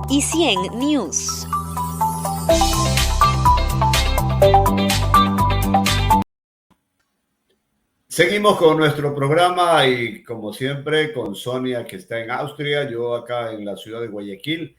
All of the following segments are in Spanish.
Y100 News. Seguimos con nuestro programa y como siempre con Sonia, que está en Austria, yo acá en la ciudad de Guayaquil.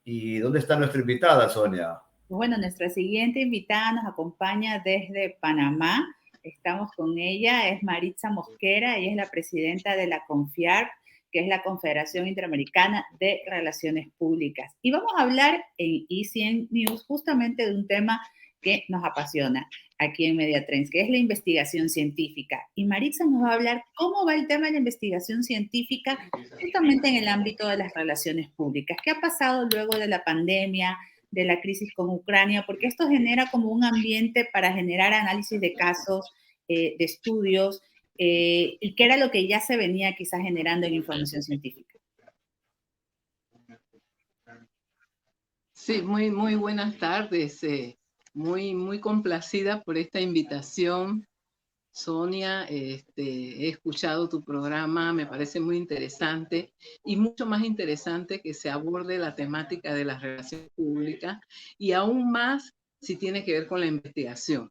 ¿Y dónde está nuestra invitada, Sonia? Bueno, nuestra siguiente invitada nos acompaña desde Panamá. Estamos con ella, es Maritza Mosquera, ella es la presidenta de la CONFIARP, que es la Confederación Interamericana de Relaciones Públicas. Y vamos a hablar en Y100 News justamente de un tema que nos apasiona aquí en Mediatrends, que es la investigación científica. Y Maritza nos va a hablar cómo va el tema de la investigación científica justamente en el ámbito de las relaciones públicas. ¿Qué ha pasado luego de la pandemia, de la crisis con Ucrania? Porque esto genera como un ambiente para generar análisis de casos, de estudios, y que era lo que ya se venía quizás generando en información científica. Sí, muy buenas tardes. Muy complacida por esta invitación, Sonia. He escuchado tu programa, me parece muy interesante y mucho más interesante que se aborde la temática de las relaciones públicas y aún más si tiene que ver con la investigación.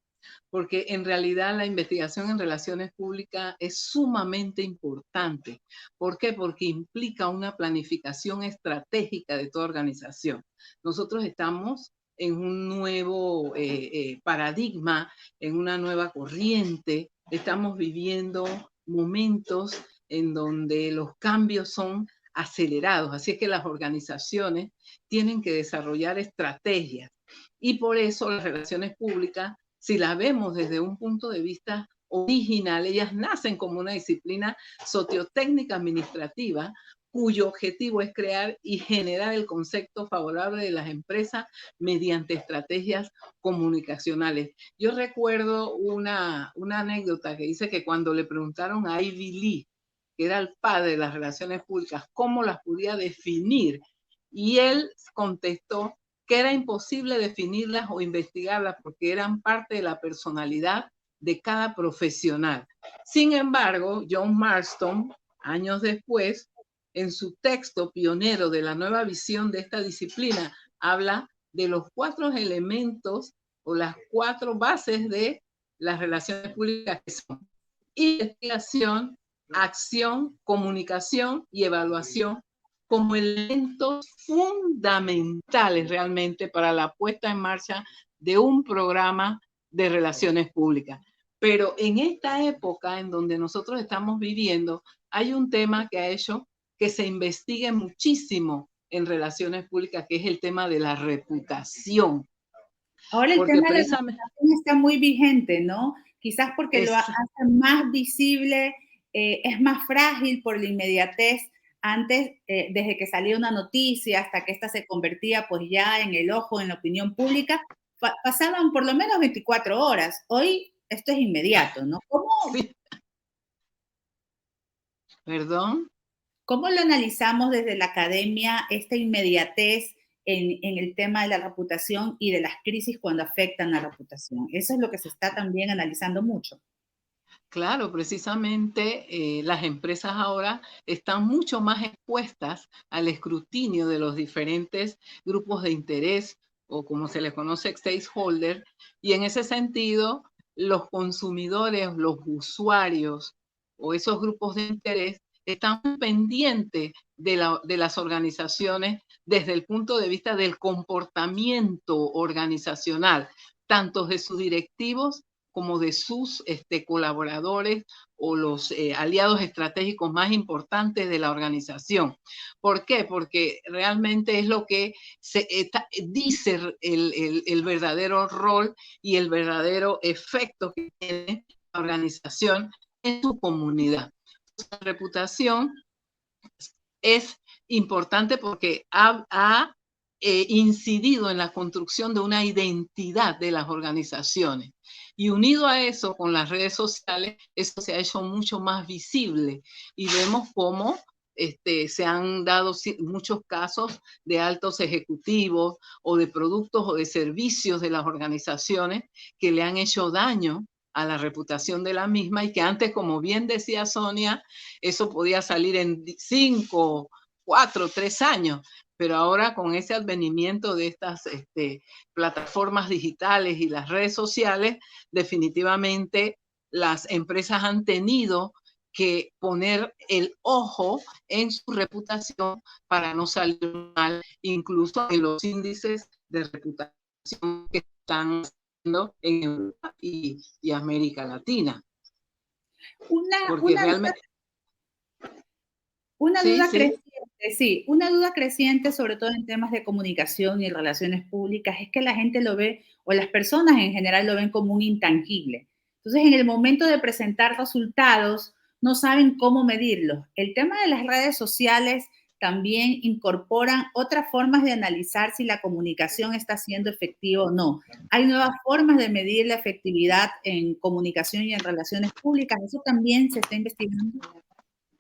Porque en realidad la investigación en relaciones públicas es sumamente importante. ¿Por qué? Porque implica una planificación estratégica de toda organización. Nosotros estamos en un nuevo paradigma, en una nueva corriente. Estamos viviendo momentos en donde los cambios son acelerados, así es que las organizaciones tienen que desarrollar estrategias y por eso las relaciones públicas, si las vemos desde un punto de vista original, ellas nacen como una disciplina sociotécnica administrativa cuyo objetivo es crear y generar el concepto favorable de las empresas mediante estrategias comunicacionales. Yo recuerdo una anécdota que dice que cuando le preguntaron a Ivy Lee, que era el padre de las relaciones públicas, cómo las podía definir, y él contestó que era imposible definirlas o investigarlas porque eran parte de la personalidad de cada profesional. Sin embargo, John Marston, años después, en su texto pionero de la nueva visión de esta disciplina, habla de los 4 elementos o las 4 bases de las relaciones públicas, que son investigación, acción, comunicación y evaluación, como elementos fundamentales realmente para la puesta en marcha de un programa de relaciones públicas. Pero en esta época en donde nosotros estamos viviendo, hay un tema que ha hecho que se investigue muchísimo en relaciones públicas, que es el tema de la reputación. Ahora el tema de la reputación está muy vigente, ¿no? Quizás porque lo hace más visible, es más frágil por la inmediatez. Antes, desde que salía una noticia hasta que esta se convertía pues ya en el ojo, en la opinión pública, pasaban por lo menos 24 horas. Hoy esto es inmediato, ¿no? ¿Cómo? Sí. ¿Perdón? ¿Cómo lo analizamos desde la academia, esta inmediatez en el tema de la reputación y de las crisis cuando afectan la reputación? Eso es lo que se está también analizando mucho. Claro, precisamente las empresas ahora están mucho más expuestas al escrutinio de los diferentes grupos de interés o como se les conoce stakeholders, y en ese sentido los consumidores, los usuarios o esos grupos de interés están pendientes de las organizaciones desde el punto de vista del comportamiento organizacional, tanto de sus directivos como de sus colaboradores o los aliados estratégicos más importantes de la organización. ¿Por qué? Porque realmente es lo que dice el verdadero rol y el verdadero efecto que tiene la organización en su comunidad. La reputación es importante porque ha incidido en la construcción de una identidad de las organizaciones. Y unido a eso, con las redes sociales, eso se ha hecho mucho más visible y vemos cómo se han dado muchos casos de altos ejecutivos o de productos o de servicios de las organizaciones que le han hecho daño a la reputación de la misma, y que antes, como bien decía Sonia, eso podía salir en 5, 4, 3 años, pero ahora con ese advenimiento de estas plataformas digitales y las redes sociales, definitivamente las empresas han tenido que poner el ojo en su reputación para no salir mal, incluso en los índices de reputación que están haciendo en Europa y América Latina. Porque realmente... Una duda creciente, sí, una duda creciente, sobre todo en temas de comunicación y relaciones públicas, es que la gente lo ve, o las personas en general lo ven como un intangible. Entonces, en el momento de presentar resultados, no saben cómo medirlos. El tema de las redes sociales también incorporan otras formas de analizar si la comunicación está siendo efectiva o no. Hay nuevas formas de medir la efectividad en comunicación y en relaciones públicas. ¿Eso también se está investigando?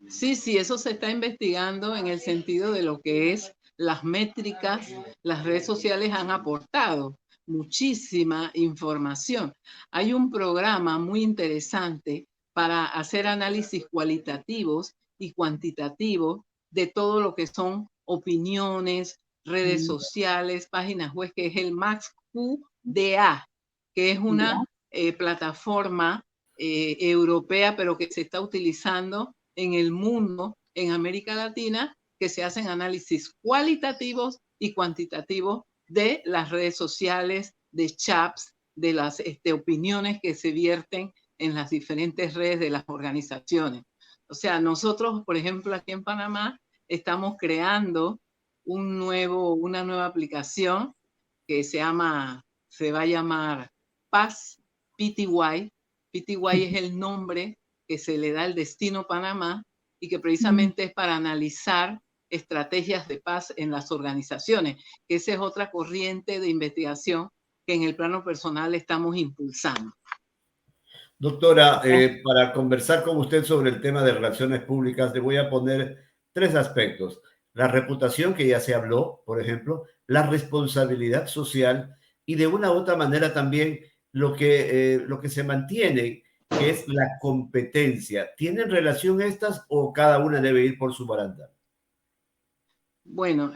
Sí, eso se está investigando en el sentido de lo que es las métricas. Las redes sociales han aportado muchísima información. Hay un programa muy interesante para hacer análisis cualitativos y cuantitativos de todo lo que son opiniones, redes sociales, páginas web, que es el MaxQDA, que es una plataforma europea, pero que se está utilizando en el mundo, en América Latina, que se hacen análisis cualitativos y cuantitativos de las redes sociales, de chats, de las opiniones que se vierten en las diferentes redes de las organizaciones. O sea, nosotros, por ejemplo, aquí en Panamá, estamos creando una nueva aplicación que se va a llamar Paz PTY. PTY es el nombre que se le da al Destino Panamá, y que precisamente es para analizar estrategias de paz en las organizaciones, que esa es otra corriente de investigación que en el plano personal estamos impulsando. Doctora, para conversar con usted sobre el tema de relaciones públicas, le voy a poner 3 aspectos. La reputación, que ya se habló, por ejemplo, la responsabilidad social y de una u otra manera también lo que se mantiene, que es la competencia. ¿Tienen relación estas o cada una debe ir por su baranda? Bueno,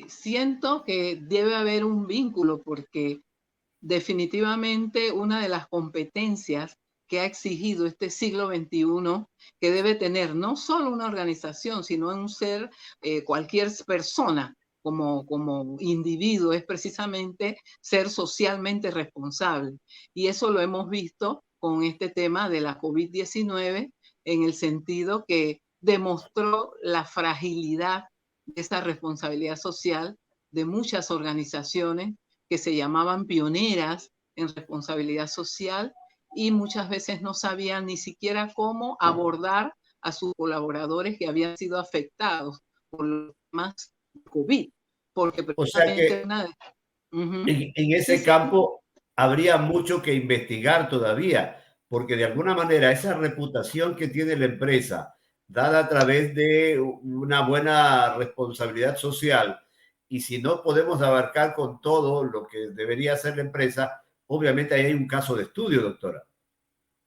siento que debe haber un vínculo, porque definitivamente una de las competencias que ha exigido este siglo XXI, que debe tener no solo una organización, sino un ser, cualquier persona como individuo, es precisamente ser socialmente responsable. Y eso lo hemos visto con este tema de la COVID-19, en el sentido que demostró la fragilidad de esa responsabilidad social de muchas organizaciones que se llamaban pioneras en responsabilidad social, y muchas veces no sabían ni siquiera cómo abordar a sus colaboradores que habían sido afectados por los temas de COVID. Porque precisamente en ese campo habría mucho que investigar todavía, porque de alguna manera esa reputación que tiene la empresa, dada a través de una buena responsabilidad social, y si no podemos abarcar con todo lo que debería hacer la empresa, obviamente ahí hay un caso de estudio, doctora.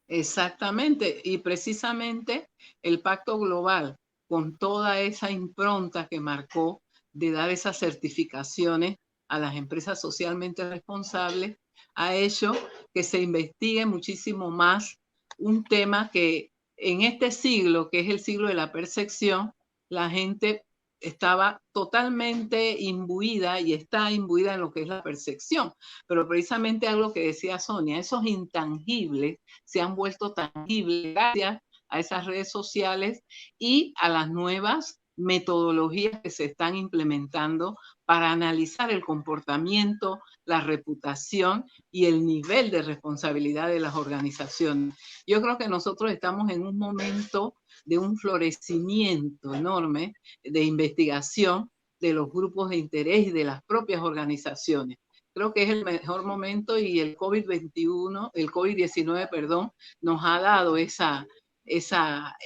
Exactamente, y precisamente el Pacto Global, con toda esa impronta que marcó de dar esas certificaciones a las empresas socialmente responsables, ha hecho que se investigue muchísimo más un tema que en este siglo, que es el siglo de la percepción, la gente estaba totalmente imbuida y está imbuida en lo que es la percepción. Pero precisamente algo que decía Sonia, esos intangibles se han vuelto tangibles gracias a esas redes sociales y a las nuevas metodologías que se están implementando para analizar el comportamiento, la reputación y el nivel de responsabilidad de las organizaciones. Yo creo que nosotros estamos en un momento de un florecimiento enorme de investigación de los grupos de interés y de las propias organizaciones. Creo que es el mejor momento, y el COVID-19, perdón, nos ha dado esa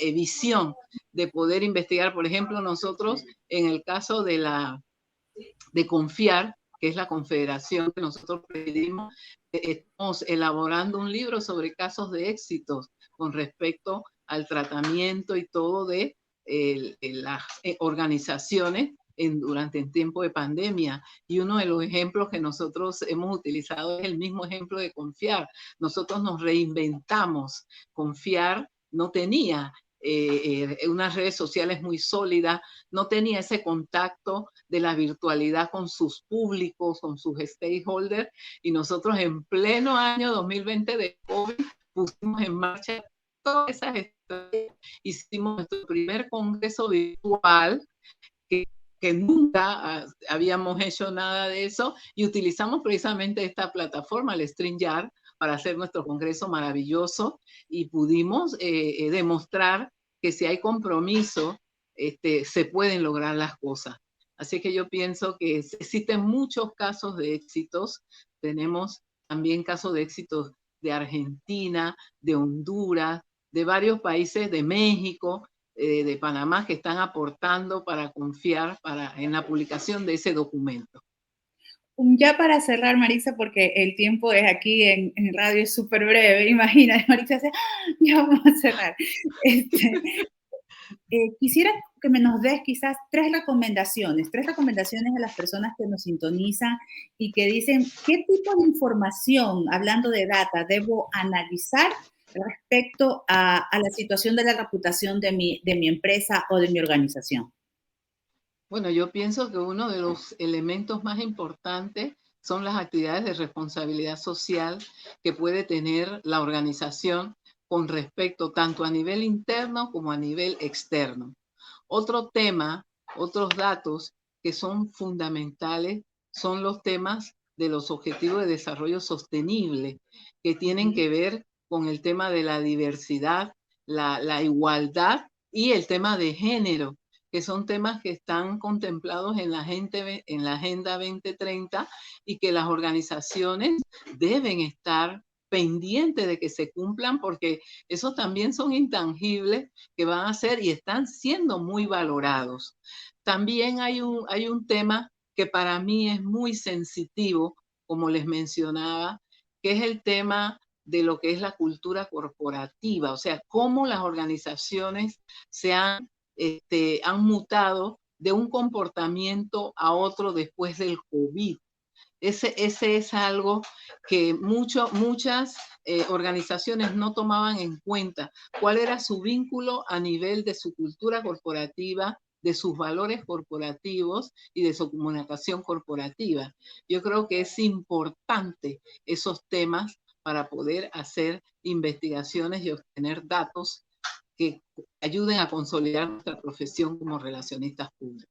visión de poder investigar. Por ejemplo, nosotros en el caso de Confiar, que es la confederación que nosotros pedimos, estamos elaborando un libro sobre casos de éxitos con respecto al tratamiento y todo de las organizaciones durante el tiempo de pandemia. Y uno de los ejemplos que nosotros hemos utilizado es el mismo ejemplo de Confiar. Nosotros nos reinventamos. Confiar no tenía unas redes sociales muy sólidas, no tenía ese contacto de la virtualidad con sus públicos, con sus stakeholders, y nosotros en pleno año 2020 de COVID pusimos en marcha todas esas estrategias. Hicimos nuestro primer congreso virtual, que nunca habíamos hecho nada de eso, y utilizamos precisamente esta plataforma, el StreamYard, para hacer nuestro congreso maravilloso, y pudimos demostrar que si hay compromiso, se pueden lograr las cosas. Así que yo pienso que existen muchos casos de éxitos. Tenemos también casos de éxitos de Argentina, de Honduras, de varios países, de México, de Panamá, que están aportando para Confiar en la publicación de ese documento. Ya para cerrar, Maritza, porque el tiempo es aquí en radio es súper breve, imagínate, Maritza dice, ya vamos a cerrar. Quisiera que nos des quizás tres recomendaciones a las personas que nos sintonizan y que dicen, ¿qué tipo de información, hablando de data, debo analizar respecto a la situación de la reputación de mi empresa o de mi organización? Bueno, yo pienso que uno de los elementos más importantes son las actividades de responsabilidad social que puede tener la organización con respecto tanto a nivel interno como a nivel externo. Otro tema, otros datos que son fundamentales son los temas de los objetivos de desarrollo sostenible, que tienen que ver con el tema de la diversidad, la igualdad y el tema de género, que son temas que están contemplados en la Agenda 2030 y que las organizaciones deben estar pendientes de que se cumplan, porque esos también son intangibles que van a ser y están siendo muy valorados. También hay un tema que para mí es muy sensitivo, como les mencionaba, que es el tema de lo que es la cultura corporativa, o sea, cómo las organizaciones han mutado de un comportamiento a otro después del COVID. Ese es algo que muchas organizaciones no tomaban en cuenta, cuál era su vínculo a nivel de su cultura corporativa, de sus valores corporativos y de su comunicación corporativa. Yo creo que es importante esos temas para poder hacer investigaciones y obtener datos que ayuden a consolidar nuestra profesión como relacionistas públicos.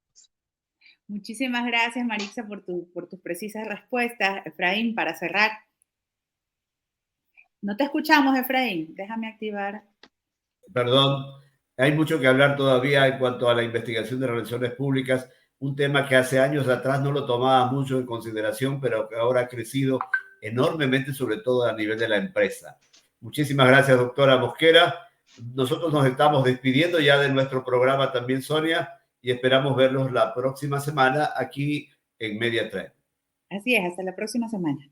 Muchísimas gracias, Maritza, por tus precisas respuestas. Efraín, para cerrar. No te escuchamos, Efraín. Déjame activar. Perdón, hay mucho que hablar todavía en cuanto a la investigación de relaciones públicas, un tema que hace años atrás no lo tomaba mucho en consideración, pero que ahora ha crecido enormemente, sobre todo a nivel de la empresa. Muchísimas gracias, doctora Mosquera. Nosotros nos estamos despidiendo ya de nuestro programa también, Sonia, y esperamos verlos la próxima semana aquí en Media Trend. Así es, hasta la próxima semana.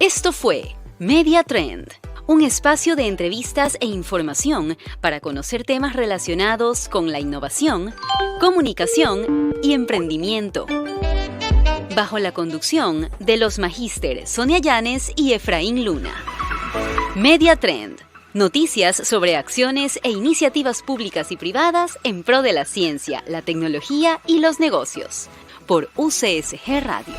Esto fue Media Trend, un espacio de entrevistas e información para conocer temas relacionados con la innovación, comunicación y emprendimiento. Bajo la conducción de los magísteres Sonia Llanes y Efraín Luna. Media Trend. Noticias sobre acciones e iniciativas públicas y privadas en pro de la ciencia, la tecnología y los negocios. Por UCSG Radio.